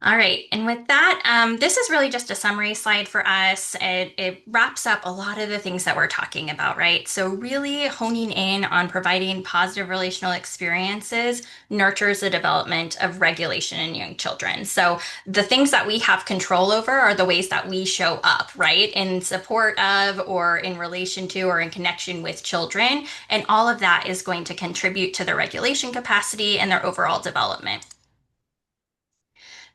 [SPEAKER 3] All right, and with that, this is really just a summary slide for us. It wraps up a lot of the things that we're talking about, right? So really honing in on providing positive relational experiences nurtures the development of regulation in young children. So the things that we have control over are the ways that we show up, right? In support of, or in relation to, or in connection with children. And all of that is going to contribute to their regulation capacity and their overall development.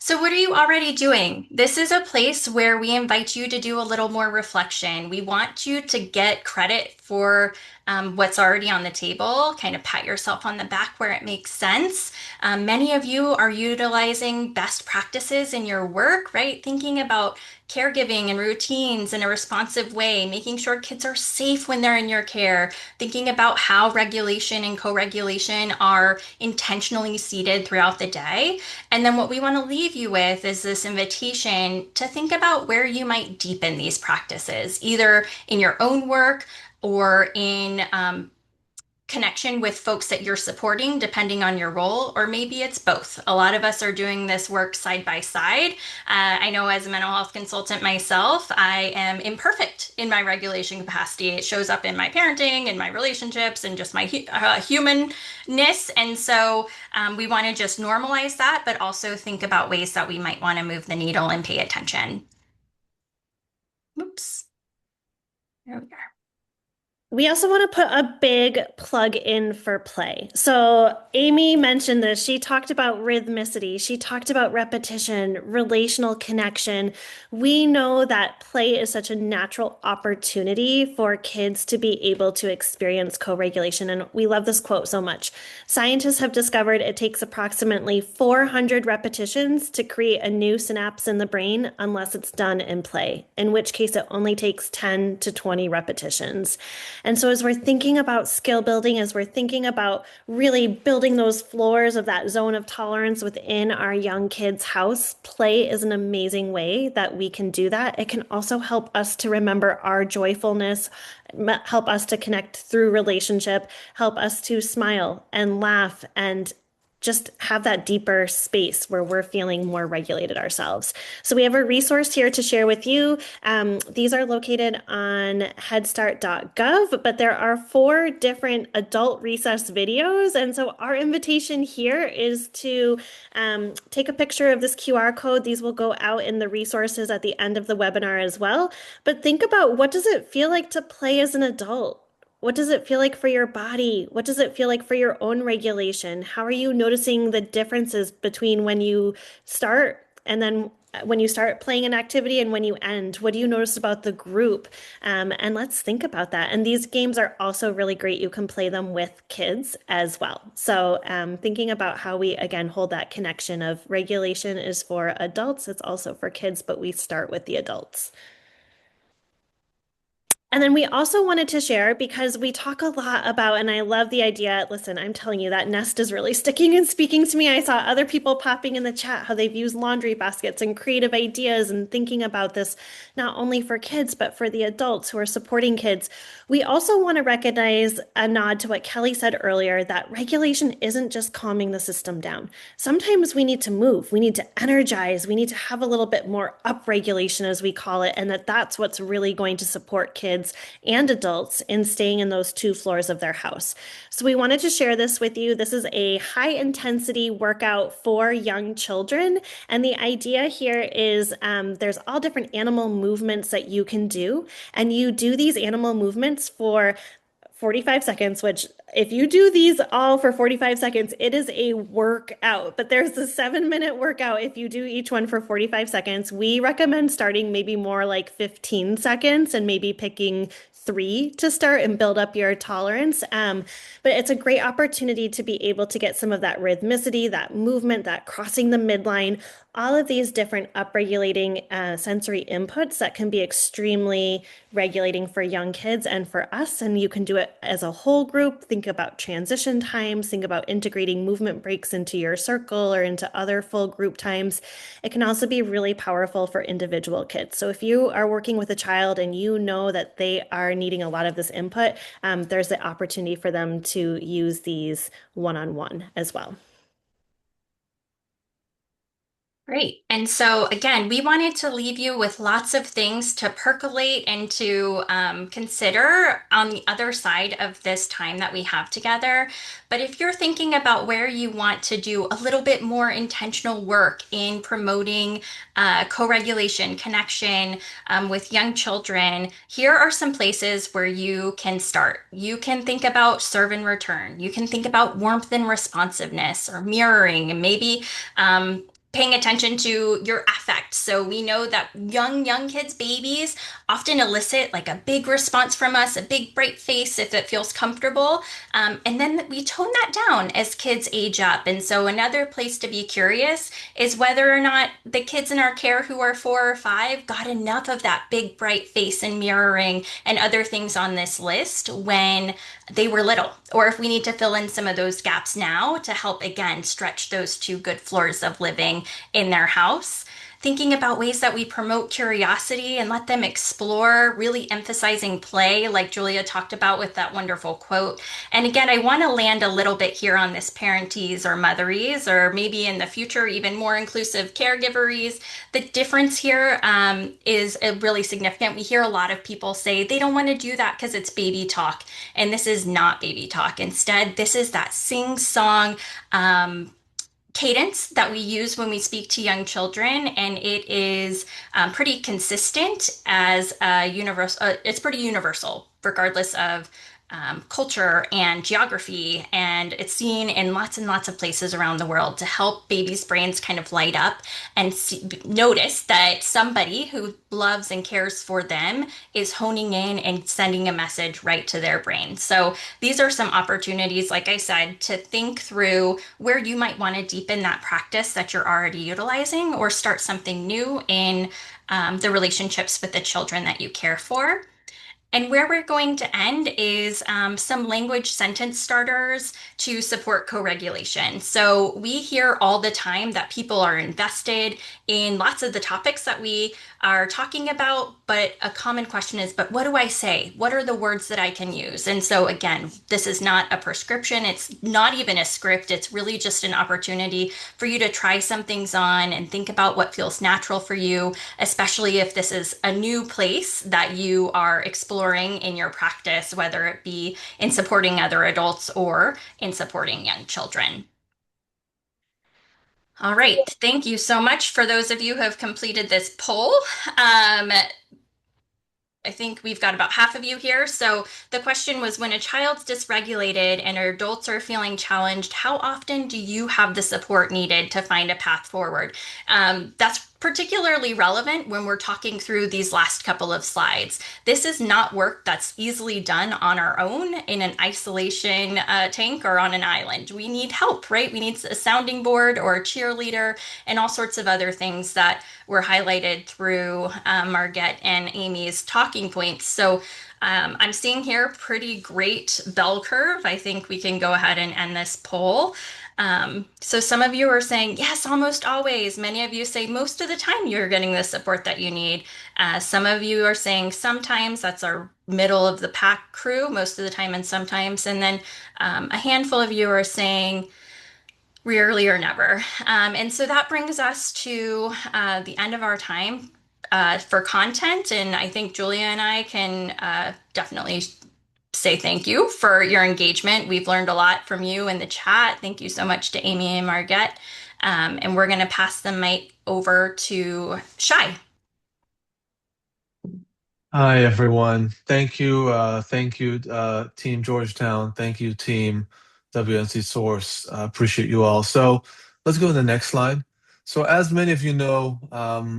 [SPEAKER 3] So, what are you already doing? This is a place where we invite you to do a little more reflection. We want you to get credit for what's already on the table, kind of pat yourself on the back where it makes sense. Many of you are utilizing best practices in your work, right? Thinking about caregiving and routines in a responsive way, making sure kids are safe when they're in your care, thinking about how regulation and co-regulation are intentionally seeded throughout the day. And then what we want to leave you with is this invitation to think about where you might deepen these practices, either in your own work or in connection with folks that you're supporting, depending on your role, or maybe it's both. A lot of us are doing this work side by side. I know as a mental health consultant myself, I am imperfect in my regulation capacity. It shows up in my parenting and my relationships and just my humanness. And so we want to just normalize that, but also think about ways that we might want to move the needle and pay attention. Oops. There we go.
[SPEAKER 2] We also want to put a big plug in for play. So, Amy mentioned this. She talked about rhythmicity, she talked about repetition, relational connection. We know that play is such a natural opportunity for kids to be able to experience co regulation. And we love this quote so much. Scientists have discovered it takes approximately 400 repetitions to create a new synapse in the brain unless it's done in play, in which case it only takes 10 to 20 repetitions. And so, as we're thinking about skill building, as we're thinking about really building those floors of that zone of tolerance within our young kids' house, play is an amazing way that we can do that. It can also help us to remember our joyfulness, help us to connect through relationship, help us to smile and laugh and just have that deeper space where we're feeling more regulated ourselves. So we have a resource here to share with you. These are located on headstart.gov, but there are 4 different adult recess videos. And so our invitation here is to take a picture of this QR code. These will go out in the resources at the end of the webinar as well. But think about, what does it feel like to play as an adult? What does it feel like for your body? What does it feel like for your own regulation? How are you noticing the differences between when you start and then when you start playing an activity and when you end? What do you notice about the group? And let's think about that. And these games are also really great. You can play them with kids as well. So thinking about how we, again, hold that connection of regulation is for adults. It's also for kids, but we start with the adults. And then we also wanted to share, because we talk a lot about, and I love the idea. Listen, I'm telling you, that nest is really sticking and speaking to me. I saw other people popping in the chat how they've used laundry baskets and creative ideas and thinking about this not only for kids, but for the adults who are supporting kids. We also want to recognize a nod to what Kelly said earlier, that regulation isn't just calming the system down. Sometimes we need to move, we need to energize, we need to have a little bit more upregulation, as we call it, and that's what's really going to support kids and adults in staying in those 2 floors of their house. So we wanted to share this with you. This is a high intensity workout for young children. And the idea here is there's all different animal movements that you can do. And you do these animal movements for 45 seconds, which if you do these all for 45 seconds, it is a workout. But there's a 7-minute workout if you do each one for 45 seconds. We recommend starting maybe more like 15 seconds and maybe picking 3 to start and build up your tolerance. But it's a great opportunity to be able to get some of that rhythmicity, that movement, that crossing the midline, all of these different upregulating sensory inputs that can be extremely regulating for young kids and for us. And you can do it as a whole group. Think about transition times, think about integrating movement breaks into your circle or into other full group times. It can also be really powerful for individual kids. So if you are working with a child and you know that they are needing a lot of this input, there's the opportunity for them to use these one-on-one as well.
[SPEAKER 3] Great. And so, again, we wanted to leave you with lots of things to percolate and to consider on the other side of this time that we have together. But if you're thinking about where you want to do a little bit more intentional work in promoting co-regulation, connection with young children, here are some places where you can start. You can think about serve and return. You can think about warmth and responsiveness or mirroring, and maybe paying attention to your affect. So we know that young kids, babies often elicit like a big response from us, a big bright face if it feels comfortable. And then we tone that down as kids age up. And so another place to be curious is whether or not the kids in our care who are 4 or 5 got enough of that big bright face and mirroring and other things on this list when they were little, or if we need to fill in some of those gaps now to help again stretch those 2 good floors of living in their house. Thinking about ways that we promote curiosity and let them explore, really emphasizing play, like Julia talked about with that wonderful quote. And again, I want to land a little bit here on this parentese or motheries, or maybe in the future, even more inclusive caregiveries. The difference here is really significant. We hear a lot of people say they don't want to do that because it's baby talk. And this is not baby talk. Instead, this is that sing song cadence that we use when we speak to young children, and it is pretty consistent as a universal. It's pretty universal, regardless of culture and geography, and it's seen in lots and lots of places around the world to help babies' brains kind of light up and notice that somebody who loves and cares for them is honing in and sending a message right to their brain. So these are some opportunities, like I said, to think through where you might want to deepen that practice that you're already utilizing or start something new in the relationships with the children that you care for. And where we're going to end is some language sentence starters to support co-regulation. So we hear all the time that people are invested in lots of the topics that we are talking about, but a common question is, but what do I say? What are the words that I can use? And so again, this is not a prescription. It's not even a script. It's really just an opportunity for you to try some things on and think about what feels natural for you, especially if this is a new place that you are exploring in your practice, whether it be in supporting other adults or in supporting young children. All right, thank you so much for those of you who have completed this poll. I think we've got about half of you here. So the question was, when a child's dysregulated and adults are feeling challenged, how often do you have the support needed to find a path forward? That's particularly relevant when we're talking through these last couple of slides. This is not work that's easily done on our own in an isolation tank or on an island. We need help, right? We need a sounding board or a cheerleader and all sorts of other things that were highlighted through Margette and Amy's talking points. So I'm seeing here pretty great bell curve. I think we can go ahead and end this poll. So some of you are saying, yes, almost always. Many of you say most of the time you're getting the support that you need. Some of you are saying sometimes. That's our middle of the pack crew, most of the time and sometimes. And then a handful of you are saying rarely or never. And so that brings us to the end of our time for content. And I think Julia and I can definitely say thank you for your engagement. We've learned a lot from you in the chat. Thank you so much to Amy and Margette. And we're going to pass the mic over to Shai.
[SPEAKER 6] Hi, everyone. Thank you. Thank you, Team Georgetown. Thank you, Team WNC Source. Appreciate you all. So let's go to the next slide. So as many of you know,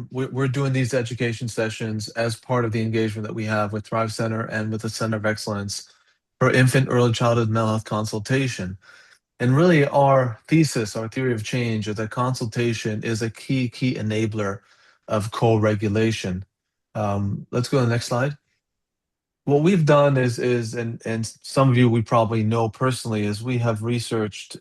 [SPEAKER 6] we're doing these education sessions as part of the engagement that we have with Thrive Center and with the Center of Excellence for Infant Early Childhood Mental Health Consultation. And really our thesis, our theory of change is that consultation is a key enabler of co-regulation. Let's go to the next slide. What we've done is and some of you we probably know personally, is we have researched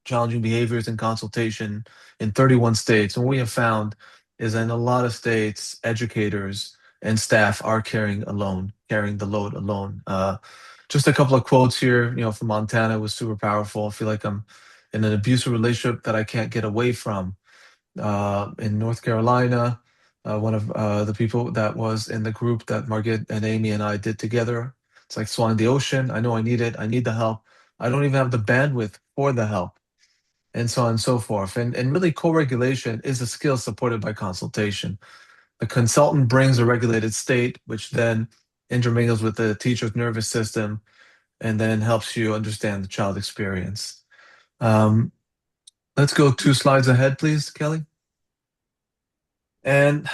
[SPEAKER 6] challenging behaviors in consultation in 31 states. And what we have found is in a lot of states, educators and staff are carrying the load alone. Just a couple of quotes here, from Montana was super powerful. I feel like I'm in an abusive relationship that I can't get away from. In North Carolina, one of the people that was in the group that Margette and Amy and I did together, it's like swallowing the ocean. I know I need it. I need the help. I don't even have the bandwidth for the help, and so on and so forth. And really co-regulation is a skill supported by consultation. The consultant brings a regulated state, which then intermingles with the teacher's nervous system and then helps you understand the child experience. Let's go 2 slides ahead, please, Kelly. And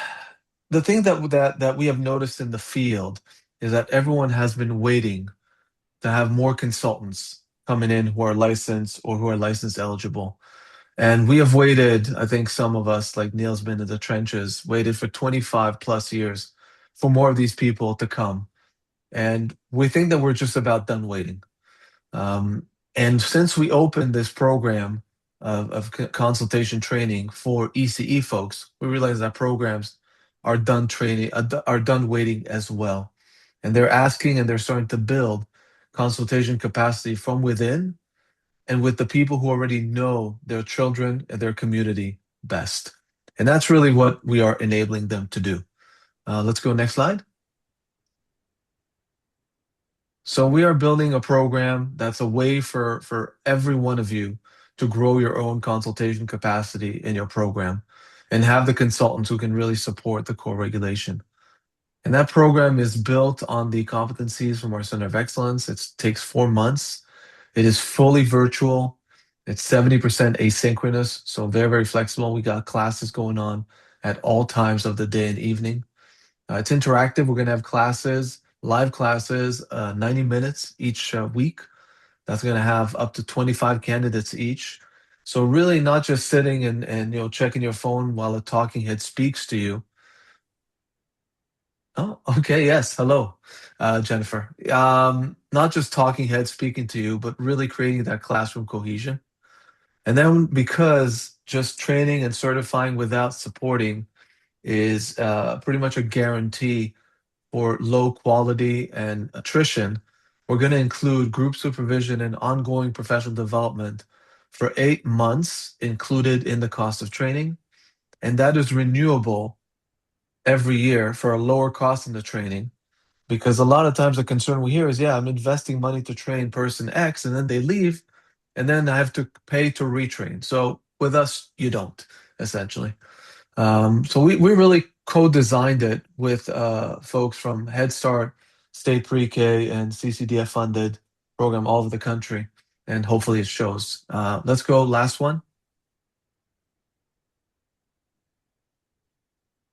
[SPEAKER 6] the thing that we have noticed in the field is that everyone has been waiting to have more consultants coming in who are licensed or who are license eligible. And we have waited, I think some of us, like Neil's been in the trenches, waited for 25 plus years for more of these people to come. And we think that we're just about done waiting. And since we opened this program of consultation training for ECE folks, we realize that programs are done training, are done waiting as well. And they're asking and they're starting to build consultation capacity from within and with the people who already know their children and their community best. And that's really what we are enabling them to do. Let's go next slide. So we are building a program that's a way for every one of you to grow your own consultation capacity in your program and have the consultants who can really support the core regulation. And that program is built on the competencies from our Center of Excellence. It takes 4 months. It is fully virtual. It's 70% asynchronous, so very, very flexible. We got classes going on at all times of the day and evening. It's interactive. We're going to have classes, live classes, 90 minutes each week. That's going to have up to 25 candidates each. So really not just sitting and checking your phone while a talking head speaks to you. Oh, okay. Yes. Hello, Jennifer. Not just talking head speaking to you, but really creating that classroom cohesion. And then because just training and certifying without supporting is pretty much a guarantee for low quality and attrition, we're going to include group supervision and ongoing professional development for 8 months included in the cost of training. And that is renewable every year for a lower cost in the training. Because a lot of times the concern we hear is, yeah, I'm investing money to train person X and then they leave and then I have to pay to retrain. So with us, you don't, essentially. So we really co-designed it with folks from Head Start, State Pre-K, and CCDF funded program all over the country, and hopefully it shows. Let's go last one.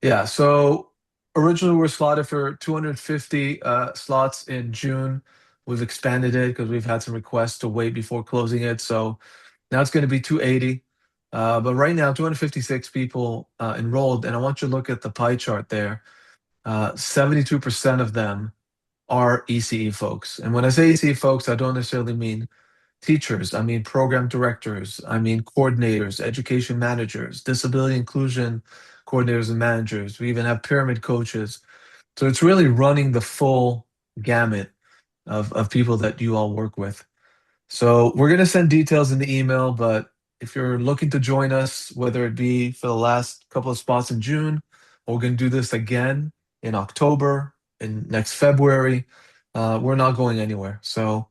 [SPEAKER 6] Yeah, so originally we were slotted for 250 slots in June. We've expanded it because we've had some requests to wait before closing it. So now it's going to be 280. But right now, 256 people enrolled, and I want you to look at the pie chart there. 72% of them are ECE folks. And when I say ECE folks, I don't necessarily mean teachers. I mean program directors. I mean coordinators, education managers, disability inclusion coordinators and managers. We even have pyramid coaches. So it's really running the full gamut of people that you all work with. So we're going to send details in the email, but if you're looking to join us, whether it be for the last couple of spots in June, or we're going to do this again in October, in next February, we're not going anywhere. So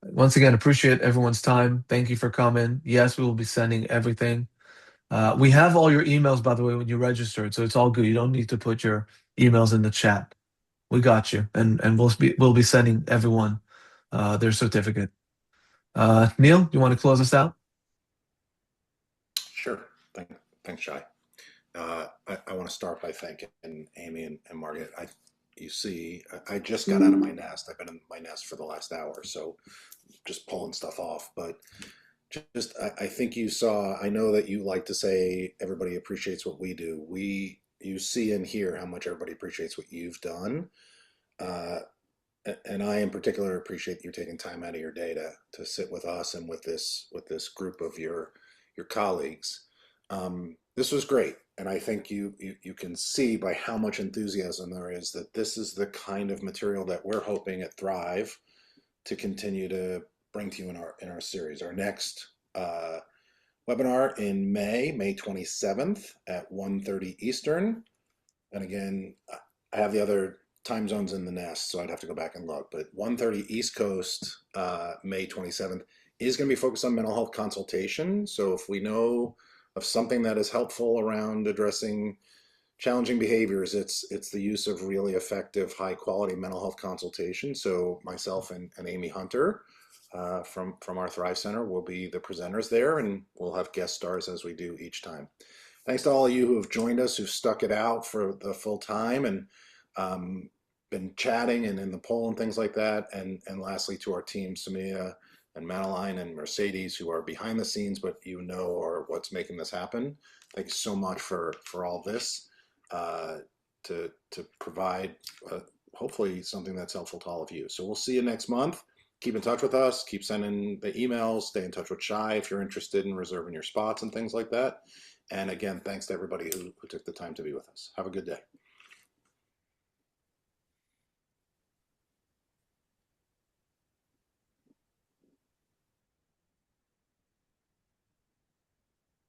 [SPEAKER 6] once again, appreciate everyone's time. Thank you for coming. Yes, we will be sending everything. We have all your emails, by the way, when you registered, so it's all good. You don't need to put your emails in the chat. We got you, and we'll be sending everyone their certificate. Neil, you want to close us out?
[SPEAKER 1] Sure. Thanks, Shai. I want to start by thanking Amy and Margaret. You see, I just got out of my nest. I've been in my nest for the last hour, so just pulling stuff off. But I think you saw, I know that you like to say everybody appreciates what we do. You see and hear how much everybody appreciates what you've done. And I in particular appreciate you taking time out of your day to sit with us and with this group of your colleagues. This was great, and I think you can see by how much enthusiasm there is that this is the kind of material that we're hoping at Thrive to continue to bring to you in our series. Our next webinar in May 27th at 1:30 Eastern, and again, I have the other time zones in the nest, so I'd have to go back and look, but 1:30 East Coast, May 27th, is going to be focused on mental health consultation. So if we know of something that is helpful around addressing challenging behaviors, it's the use of really effective, high quality mental health consultation. So myself and Amy Hunter from our Thrive Center will be the presenters there, and we'll have guest stars as we do each time. Thanks to all of you who have joined us, who've stuck it out for the full time and been chatting and in the poll and things like that. And lastly, to our team, Samia and Madeline and Mercedes, who are behind the scenes, but are what's making this happen. Thank you so much for all this to provide hopefully something that's helpful to all of you. So we'll see you next month. Keep in touch with us, keep sending the emails, stay in touch with Shai if you're interested in reserving your spots and things like that. And again, thanks to everybody who took the time to be with us. Have a good day.